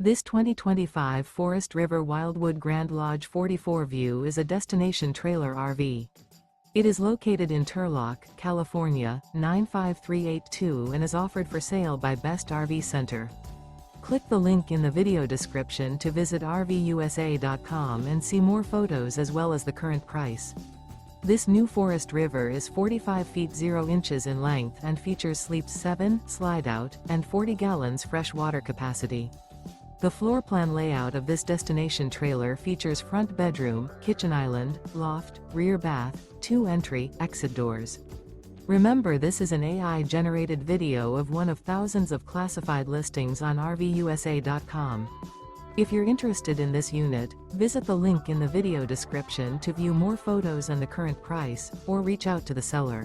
This 2025 Forest River Wildwood Grand Lodge 44 View is a destination trailer RV. It is located in Turlock, California, 95382 and is offered for sale by Best RV Center. Click the link in the video description to visit RVUSA.com and see more photos as well as the current price. This new Forest River is 45 feet 0 inches in length and features sleeps 7, slide-out, and 40 gallons fresh water capacity. The floor plan layout of this destination trailer features front bedroom, kitchen island, loft, rear bath, 2 entry, exit doors. Remember, this is an AI-generated video of one of thousands of classified listings on RVUSA.com. If you're interested in this unit, visit the link in the video description to view more photos and the current price, or reach out to the seller.